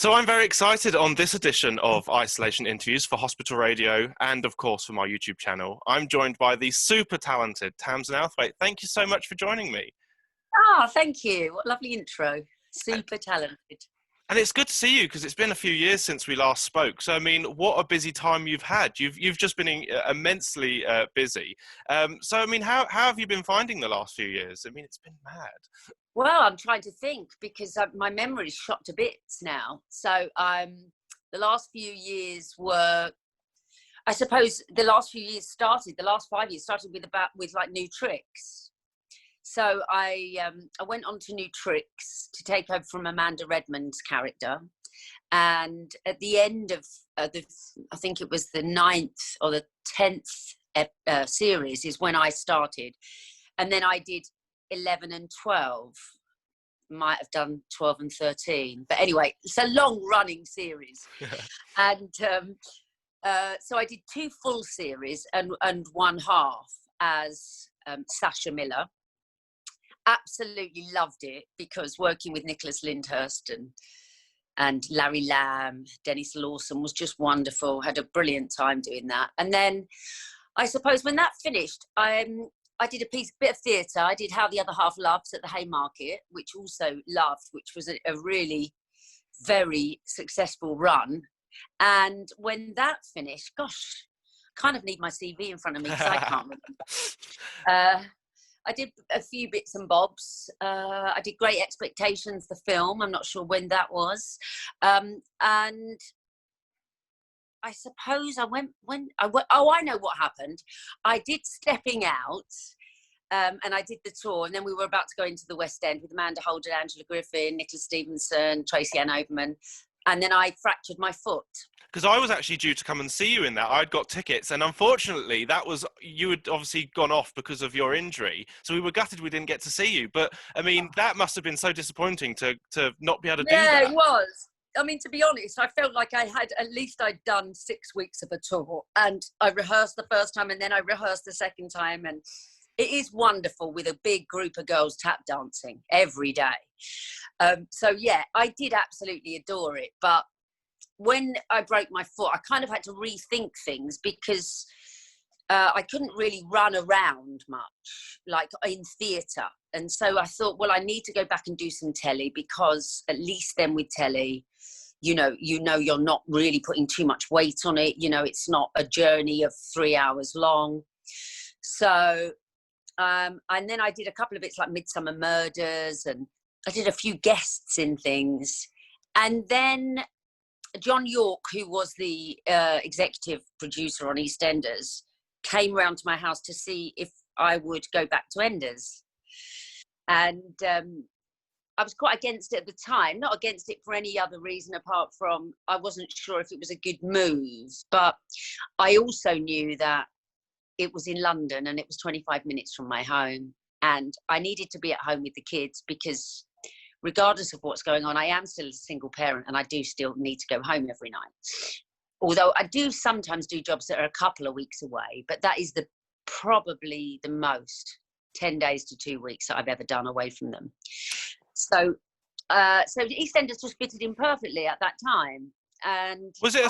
So I'm very excited on this edition of Isolation Interviews for Hospital Radio and, of course, for my YouTube channel. I'm joined by the super talented Tamzin Outhwaite. Thank you so much for joining me. Thank you. What a lovely intro. Super talented. And it's good to see you because it's been a few years since we last spoke. So, I mean, what a busy time you've had. You've just been immensely busy. So, I mean, how have you been finding the last few years? I mean, it's been mad. Well, I'm trying to think because my memory is shot to bits now. So the last few years were, I suppose, the last 5 years started with like new tricks. So I went on to new tricks to take over from Amanda Redmond's character. And at the end of I think it was the 9th or the 10th series is when I started. And then I did 11 and 12, might have done 12 and 13, but anyway, it's a long running series. And so I did 2 full series and one half as Sasha Miller. Absolutely loved it because working with Nicholas Lyndhurst and Larry Lamb, Dennis Lawson was just wonderful. Had a brilliant time doing that. And then I suppose when that finished, I did a bit of theatre. I did How the Other Half Loves at the Haymarket, which also loved, which was a really very successful run. And when that finished, gosh, I kind of need my CV in front of me because I can't remember. I did a few bits and bobs. I did Great Expectations, the film. I'm not sure when that was. And I suppose I know what happened. I did Stepping Out, and I did the tour, and then we were about to go into the West End with Amanda Holden, Angela Griffin, Nicola Stevenson, Tracy Ann Overman, and then I fractured my foot. Because I was actually due to come and see you in that. I'd got tickets, and unfortunately, you had obviously gone off because of your injury. So we were gutted we didn't get to see you. But I mean, that must have been so disappointing to not be able to do that. Yeah, it was. I mean, to be honest, I felt like I'd done 6 weeks of a tour, and I rehearsed the first time and then I rehearsed the second time. And it is wonderful with a big group of girls tap dancing every day. So yeah, I did absolutely adore it. But when I broke my foot, I kind of had to rethink things because I couldn't really run around much like in theatre. And so I thought, well, I need to go back and do some telly, because at least then with telly, you know, you're not really putting too much weight on it. You know, it's not a journey of 3 hours long. So, and then I did a couple of bits like Midsummer Murders, and I did a few guests in things. And then John York, who was the executive producer on EastEnders, came round to my house to see if I would go back to Enders. And I was quite against it at the time, not against it for any other reason apart from I wasn't sure if it was a good move. But I also knew that it was in London and it was 25 minutes from my home. And I needed to be at home with the kids because regardless of what's going on, I am still a single parent and I do still need to go home every night. Although I do sometimes do jobs that are a couple of weeks away, but that is probably the most 10 days to 2 weeks that I've ever done away from them. So EastEnders just fitted in perfectly at that time. And was it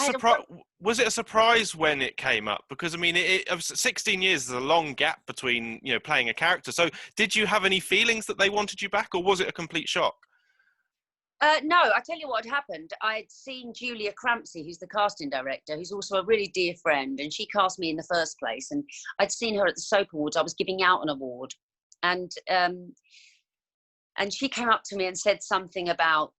a surprise when it came up? Because I mean, it 16 years is a long gap between, you know, playing a character. So did you have any feelings that they wanted you back, or was it a complete shock? No, I tell you what had happened. I'd seen Julia Crampsey, who's the casting director, who's also a really dear friend, and she cast me in the first place. And I'd seen her at the Soap Awards. I was giving out an award, and she came up to me and said something about,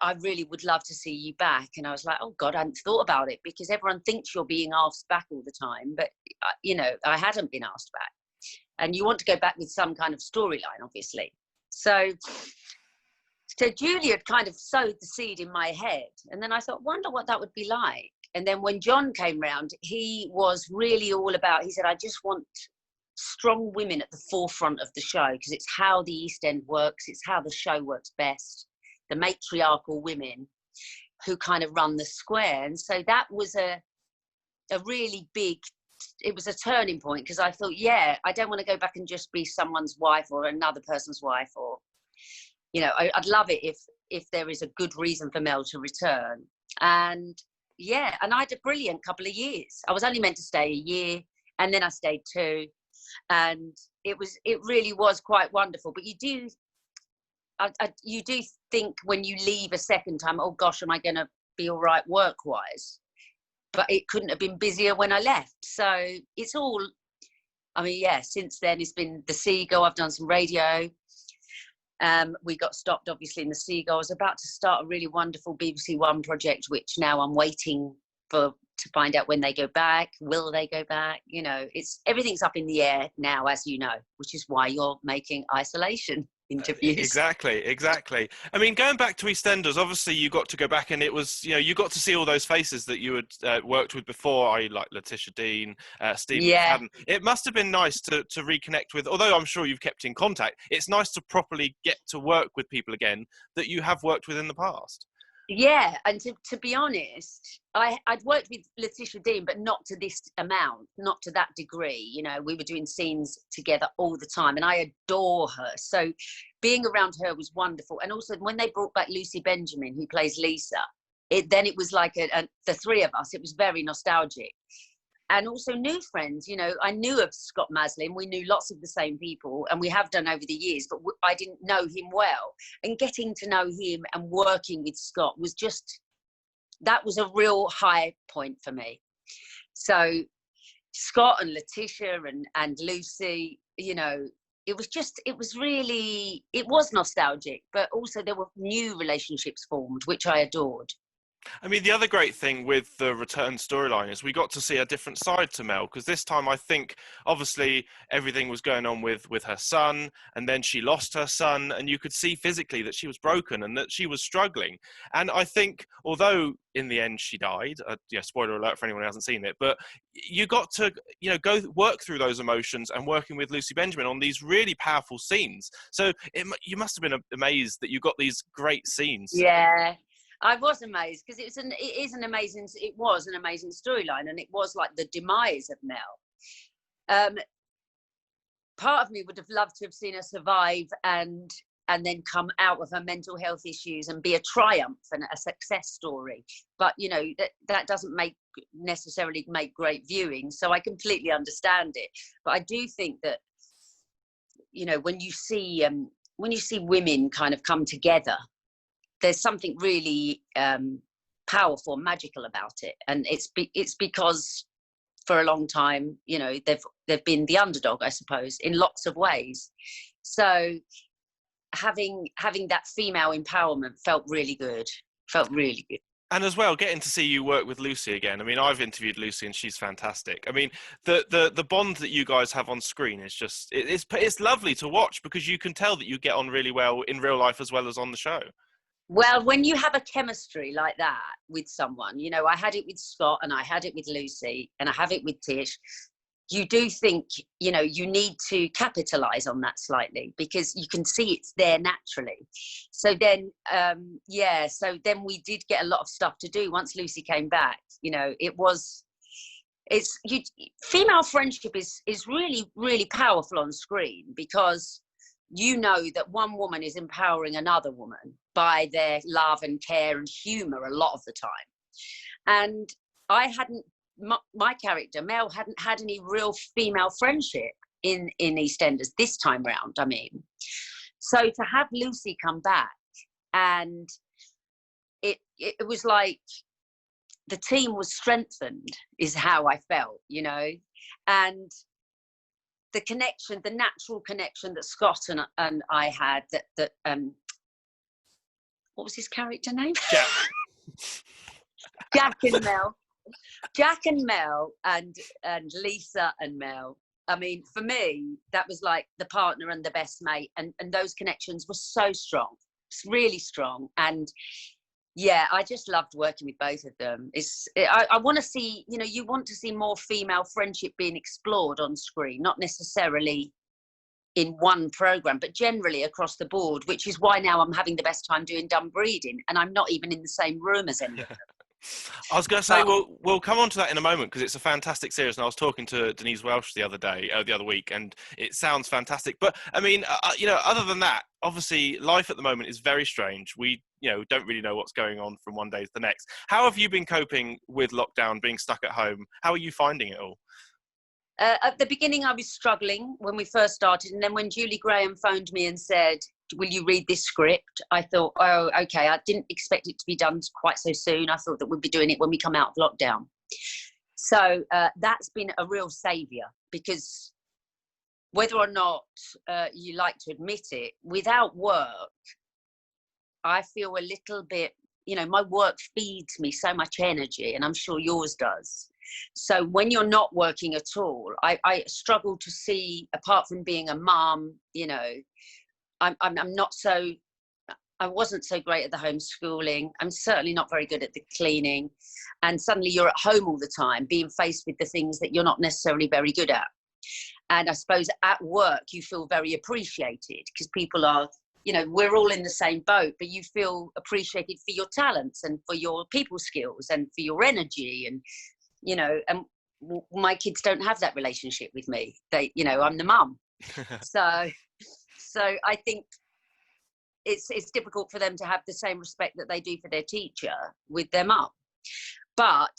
I really would love to see you back. And I was like, oh God, I hadn't thought about it, because everyone thinks you're being asked back all the time. But, you know, I hadn't been asked back. And you want to go back with some kind of storyline, obviously. So Julia had kind of sowed the seed in my head. And then I thought, wonder what that would be like. And then when John came round, he was really all about, he said, I just want strong women at the forefront of the show, because it's how the East End works. It's how the show works best. The matriarchal women who kind of run the square. And so that was a really big, it was a turning point, because I thought, yeah, I don't want to go back and just be someone's wife or another person's wife, or, you know, I'd love it if if there is a good reason for Mel to return. And yeah, and I had a brilliant couple of years. I was only meant to stay a year, and then I stayed 2, and it really was quite wonderful. But you do think when you leave a second time, oh gosh, am I going to be all right work-wise? But it couldn't have been busier when I left. So it's all, I mean, yeah, since then it's been the Seagull. I've done some radio. We got stopped, obviously, in the Seagull. I was about to start a really wonderful BBC One project, which now I'm waiting to find out when they go back. Will they go back? You know, everything's up in the air now, as you know, which is why you're making isolation interviews. Exactly. I mean, going back to EastEnders, obviously you got to go back, and it was, you know, you got to see all those faces that you had worked with before, i.e. like Letitia Dean, Stephen McFadden. It must have been nice to reconnect with, although I'm sure you've kept in contact, it's nice to properly get to work with people again that you have worked with in the past. Yeah, and to be honest, I'd worked with Letitia Dean, but not to this amount, not to that degree. You know, we were doing scenes together all the time, and I adore her. So being around her was wonderful. And also when they brought back Lucy Benjamin, who plays Lisa, it was like the 3 of us. It was very nostalgic. And also new friends, you know, I knew of Scott Maslin. We knew lots of the same people, and we have done over the years, but I didn't know him well. And getting to know him and working with Scott was that was a real high point for me. So Scott and Letitia and Lucy, you know, it was nostalgic, but also there were new relationships formed, which I adored. I mean, the other great thing with the return storyline is we got to see a different side to Mel, because this time I think obviously everything was going on with her son, and then she lost her son, and you could see physically that she was broken and that she was struggling. And I think, although in the end she died, spoiler alert for anyone who hasn't seen it, but you got to, you know, go work through those emotions, and working with Lucy Benjamin on these really powerful scenes. So you must have been amazed that you got these great scenes. Yeah. I was amazed, because it was an amazing storyline, and it was like the demise of Mel. Part of me would have loved to have seen her survive and then come out of her mental health issues and be a triumph and a success story. But you know, that doesn't necessarily make great viewing. So I completely understand it. But I do think that, you know, when you see women kind of come together, there's something really powerful, magical about it, and it's because for a long time, you know, they've been the underdog, I suppose, in lots of ways. So having that female empowerment felt really good. And as well, getting to see you work with Lucy again. I mean, I've interviewed Lucy and she's fantastic. I mean, the bond that you guys have on screen is just, it's lovely to watch, because you can tell that you get on really well in real life as well as on the show. Well, when you have a chemistry like that with someone, you know, I had it with Scott and I had it with Lucy and I have it with Tish. You do think, you know, you need to capitalize on that slightly, because you can see it's there naturally. So then, so then we did get a lot of stuff to do once Lucy came back. You know, female friendship is really, really powerful on screen, because you know that one woman is empowering another woman by their love and care and humor a lot of the time. And my character, Mel, hadn't had any real female friendship in EastEnders this time round, I mean. So to have Lucy come back, and it was like the team was strengthened, is how I felt, you know. And the connection, the natural connection that Scott and I had, that what was his character name? Jack and Mel, and Lisa and Mel. I mean, for me, that was like the partner and the best mate, and those connections were so strong, really strong. And yeah, I just loved working with both of them. I want to see, you know, you want to see more female friendship being explored on screen, not necessarily in one program, but generally across the board, which is why now I'm having the best time doing Dun Breedin, and I'm not even in the same room as any of them. I was going to say, we'll come on to that in a moment, because it's a fantastic series, and I was talking to Denise Welsh the other week, and it sounds fantastic. But I mean, you know, other than that, obviously life at the moment is very strange. We don't really know what's going on from one day to the next. How have you been coping with lockdown, being stuck at home? How are you finding it all? At the beginning, I was struggling when we first started. And then when Julie Graham phoned me and said, will you read this script? I thought, oh, okay. I didn't expect it to be done quite so soon. I thought that we'd be doing it when we come out of lockdown. So that's been a real saviour, because whether or not you like to admit it, without work, I feel a little bit, my work feeds me so much energy, and I'm sure yours does. So when you're not working at all, I struggle to see, apart from being a mum, I'm not so, I wasn't so great at the homeschooling. I'm certainly not very good at the cleaning. And suddenly you're at home all the time, being faced with the things that you're not necessarily very good at. And I suppose at work, you feel very appreciated, because people are, we're all in the same boat, but you feel appreciated for your talents and for your people skills and for your energy. And, and my kids don't have that relationship with me. They, I'm the mum. So I think it's difficult for them to have the same respect that they do for their teacher with their mum. But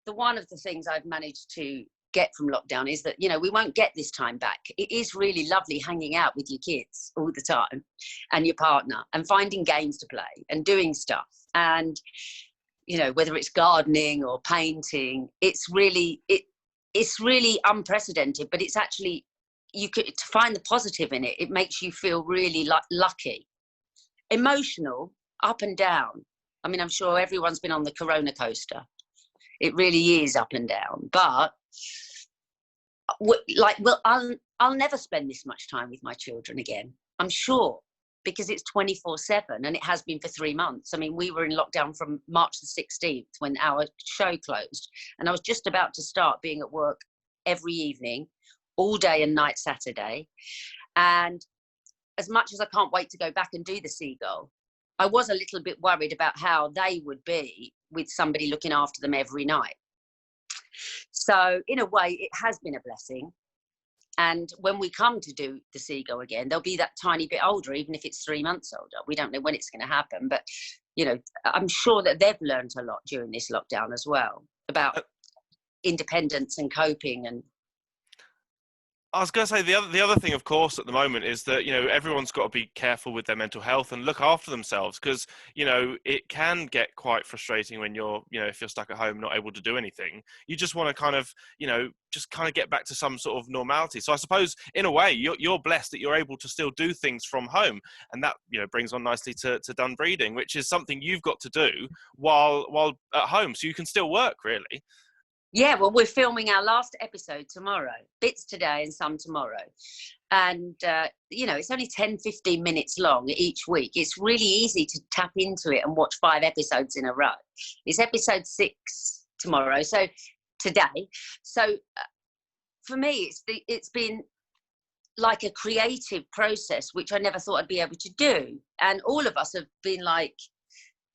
one of the things I've managed to get from lockdown is that, we won't get this time back. It is really lovely hanging out with your kids all the time and your partner, and finding games to play and doing stuff. And, whether it's gardening or painting, it's really unprecedented, but it's actually, to find the positive in it, it makes you feel really lucky. Emotional, up and down. I mean, I'm sure everyone's been on the Corona coaster. It really is up and down. But I'll never spend this much time with my children again, I'm sure, because it's 24/7, and it has been for 3 months. I mean, we were in lockdown from March the 16th when our show closed, and I was just about to start being at work every evening, all day and night Saturday. And as much as I can't wait to go back and do the Seagull, I was a little bit worried about how they would be with somebody looking after them every night. So in a way, it has been a blessing. And when we come to do the Seagull again, they'll be that tiny bit older, even if it's 3 months older. We don't know when it's going to happen, but, I'm sure that they've learned a lot during this lockdown as well about independence and coping. And I was going to say the other thing, of course, at the moment is that, everyone's got to be careful with their mental health and look after themselves, because, it can get quite frustrating when if you're stuck at home, not able to do anything. You just want to kind of, get back to some sort of normality. So I suppose, in a way, you're blessed that you're able to still do things from home. And that, brings on nicely to Dun Breedin, which is something you've got to do while at home. So you can still work, really. Yeah, well, we're filming our last episode tomorrow, bits today and some tomorrow. And, it's only 10, 15 minutes long each week. It's really easy to tap into it and watch 5 episodes in a row. It's episode 6 tomorrow, so today. So for me, it's been like a creative process, which I never thought I'd be able to do. And all of us have been like,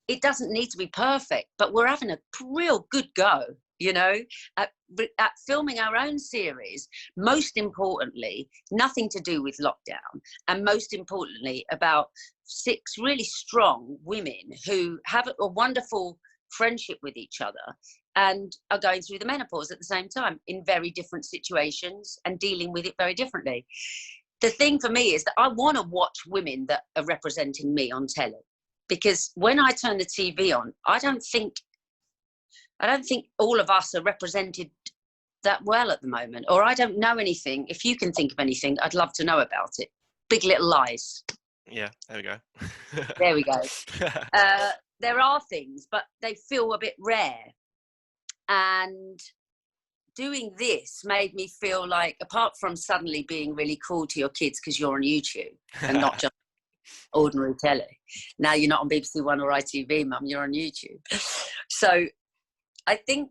it doesn't need to be perfect, but we're having a real good go. At filming our own series, most importantly, nothing to do with lockdown, and most importantly, about 6 really strong women who have a wonderful friendship with each other and are going through the menopause at the same time in very different situations and dealing with it very differently. The thing for me is that I want to watch women that are representing me on telly, because when I turn the TV on, I don't think all of us are represented that well at the moment, or I don't know anything. If you can think of anything, I'd love to know about it. Big Little Lies. Yeah, there we go. There we go. There are things, but they feel a bit rare. And doing this made me feel like, apart from suddenly being really cool to your kids because you're on YouTube and not just ordinary telly. Now you're not on BBC One or ITV, Mum, you're on YouTube. So I think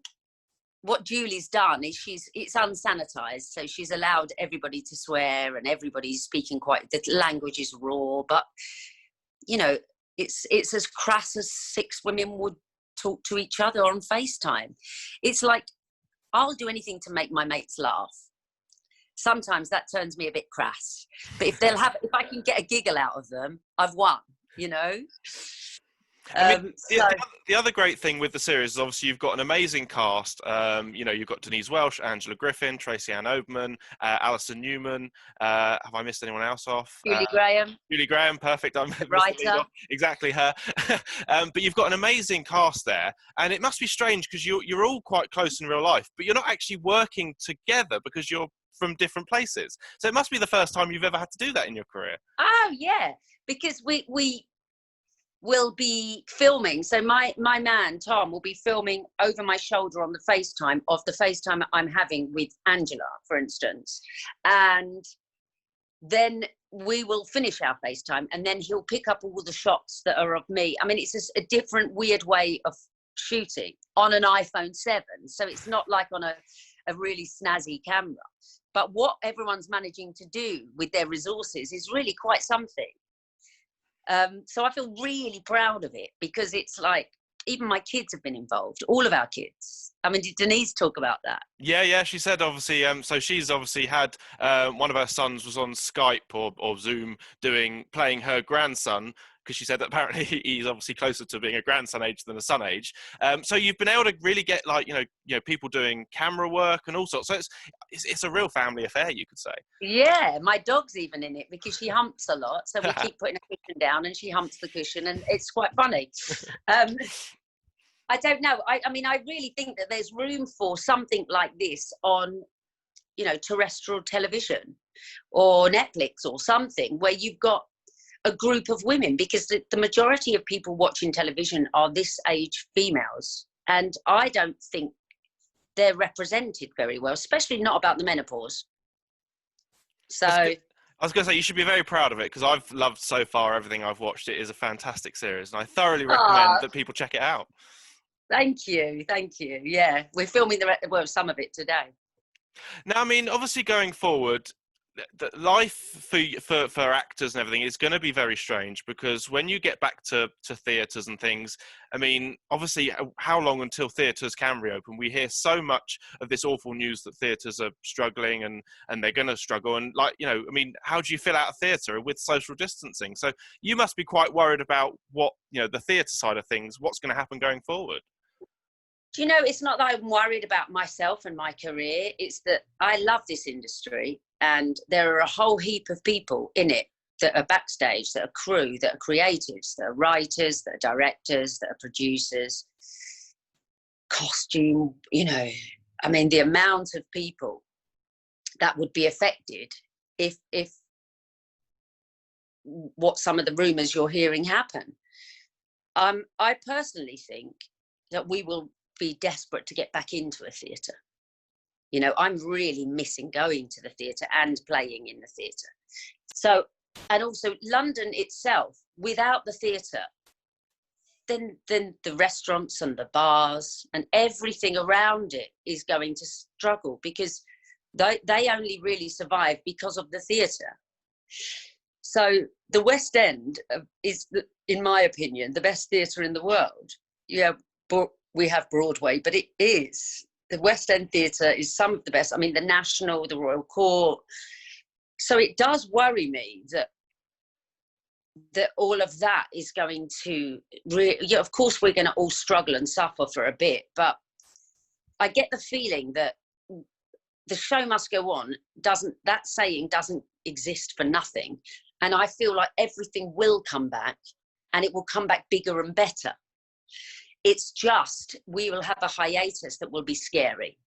what Julie's done is it's unsanitized, so she's allowed everybody to swear and everybody's speaking the language is raw, but it's as crass as 6 women would talk to each other on FaceTime. It's like, I'll do anything to make my mates laugh. Sometimes that turns me a bit crass, but if I can get a giggle out of them, I've won. I mean, So the other great thing with the series is obviously you've got an amazing cast. You've got Denise Welsh, Angela Griffin, Tracy Ann Oberman, Alison Newman. Have I missed anyone else off? Julie Graham, Julie Graham, perfect. I the missed the lead writer. off. Exactly her. But you've got an amazing cast there, and it must be strange because you're all quite close in real life, but you're not actually working together because you're from different places. So it must be the first time you've ever had to do that in your career. Oh yeah, because we will be filming. So my man Tom will be filming over my shoulder on the FaceTime I'm having with Angela, for instance, and then we will finish our FaceTime, and then he'll pick up all the shots that are of me. I mean, it's just a different, weird way of shooting on an iPhone 7, so it's not like on a really snazzy camera. But what everyone's managing to do with their resources is really quite something. So I feel really proud of it, because it's like, even my kids have been involved, all of our kids. I mean, did Denise talk about that? Yeah. She said obviously. So she's obviously had one of her sons was on Skype or Zoom playing her grandson, because she said that apparently he's obviously closer to being a grandson age than a son age. So you've been able to really get people doing camera work and all sorts. So it's a real family affair, you could say. Yeah, my dog's even in it, because she humps a lot. So we keep putting a cushion down and she humps the cushion, and it's quite funny. I don't know. I mean, I really think that there's room for something like this on, terrestrial television or Netflix or something, where you've got a group of women, because the majority of people watching television are this age females. And I don't think they're represented very well, especially not about the menopause. So I was going to say, you should be very proud of it, because I've loved so far everything I've watched. It is a fantastic series, and I thoroughly recommend that people check it out. Thank you. Yeah, we're filming some of it today. Now, I mean, obviously going forward, the life for actors and everything is going to be very strange, because when you get back to theatres and things, I mean, obviously, how long until theatres can reopen? We hear so much of this awful news that theatres are struggling and they're going to struggle. And I mean, how do you fill out a theatre with social distancing? So you must be quite worried about what, the theatre side of things, what's going to happen going forward. Do you know, it's not that I'm worried about myself and my career. It's that I love this industry, and there are a whole heap of people in it that are backstage, that are crew, that are creatives, that are writers, that are directors, that are producers, costume, I mean, the amount of people that would be affected if what some of the rumours you're hearing happen. I personally think that we will be desperate to get back into a theatre. I'm really missing going to the theatre and playing in the theatre. So, and also London itself, without the theatre, then the restaurants and the bars and everything around it is going to struggle, because they only really survive because of the theatre. So the West End is, in my opinion, the best theatre in the world. Yeah, but we have Broadway, but the West End Theatre is some of the best. I mean, the National, the Royal Court. So it does worry me that all of that is going to of course we're going to all struggle and suffer for a bit, but I get the feeling that the show must go on. That saying doesn't exist for nothing. And I feel like everything will come back, and it will come back bigger and better. It's just, we will have a hiatus that will be scary.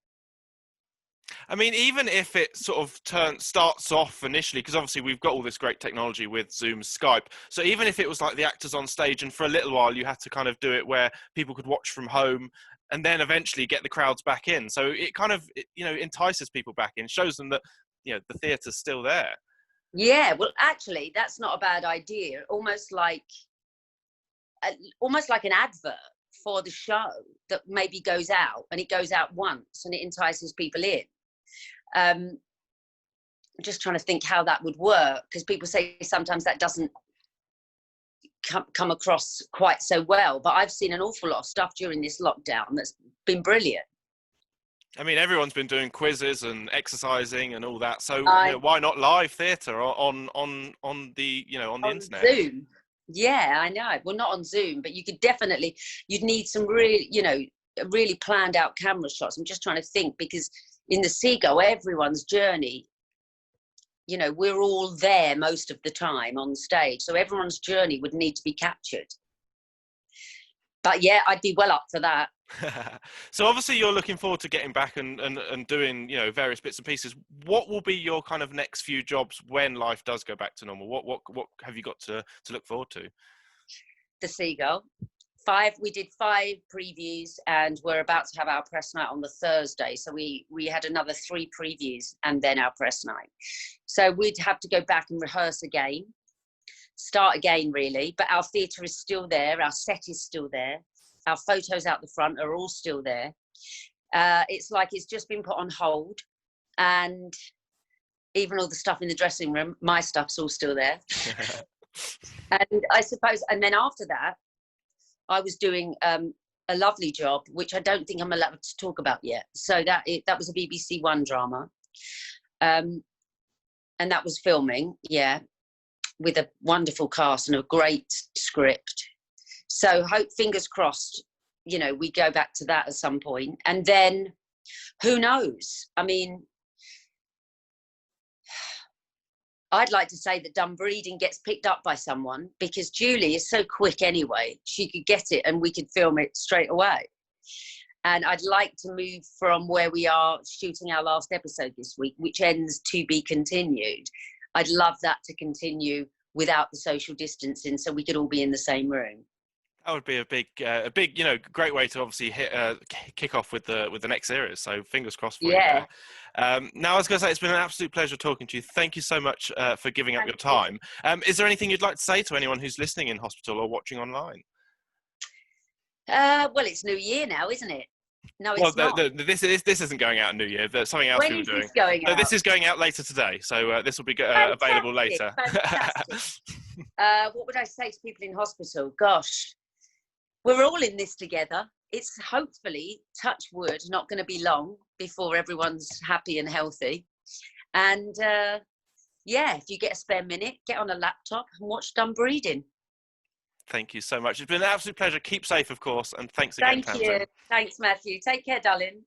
I mean, even if it sort of starts off initially, because obviously we've got all this great technology with Zoom, Skype. So even if it was like the actors on stage, and for a little while you had to kind of do it where people could watch from home, and then eventually get the crowds back in. So it kind of, entices people back in, shows them that, the theatre's still there. Yeah, well, actually, that's not a bad idea. Almost like an advert for the show that maybe goes out, and it goes out once and it entices people in. I'm just trying to think how that would work, because people say sometimes that doesn't come across quite so well, but I've seen an awful lot of stuff during this lockdown that's been brilliant. I mean, everyone's been doing quizzes and exercising and all that. So why not live theatre on the internet? Zoom. Yeah, I know. Well, not on Zoom, but you could definitely, you'd need some really, really planned out camera shots. I'm just trying to think, because in the Seagull, everyone's journey, we're all there most of the time on stage. So everyone's journey would need to be captured. But yeah, I'd be well up for that. So obviously you're looking forward to getting back and doing, various bits and pieces. What will be your kind of next few jobs when life does go back to normal? What have you got to look forward to? The Seagull. We did 5 previews, and we're about to have our press night on the Thursday. So we had another 3 previews and then our press night. So we'd have to go back and rehearse again, start again really, but our theatre is still there, our set is still there, our photos out the front are all still there. It's like it's just been put on hold, and even all the stuff in the dressing room, my stuff's all still there. And I suppose, and then after that, I was doing a lovely job, which I don't think I'm allowed to talk about yet. So that was a BBC One drama, and that was filming, with a wonderful cast and a great script. So fingers crossed, we go back to that at some point. And then who knows? I mean, I'd like to say that Dun Breedin gets picked up by someone, because Julie is so quick anyway. She could get it and we could film it straight away. And I'd like to move from where we are shooting our last episode this week, which ends to be continued. I'd love that to continue without the social distancing, so we could all be in the same room. That would be a big, great way to obviously kick off with the next series. So fingers crossed for you there. Now, I was going to say, it's been an absolute pleasure talking to you. Thank you so much for giving up your time. Is there anything you'd like to say to anyone who's listening in hospital or watching online? Well, it's New Year now, isn't it? No, it's not. This isn't going out in New Year. There's something else we were doing. When is this going out? No, this is going out later today. So this will be available later. What would I say to people in hospital? Gosh, we're all in this together. It's hopefully, touch wood, not going to be long before everyone's happy and healthy. And if you get a spare minute, get on a laptop and watch Dun Breedin. Thank you so much. It's been an absolute pleasure. Keep safe, of course, and thanks again, Tamzin. Thank you. Thanks, Matthew. Take care, darling.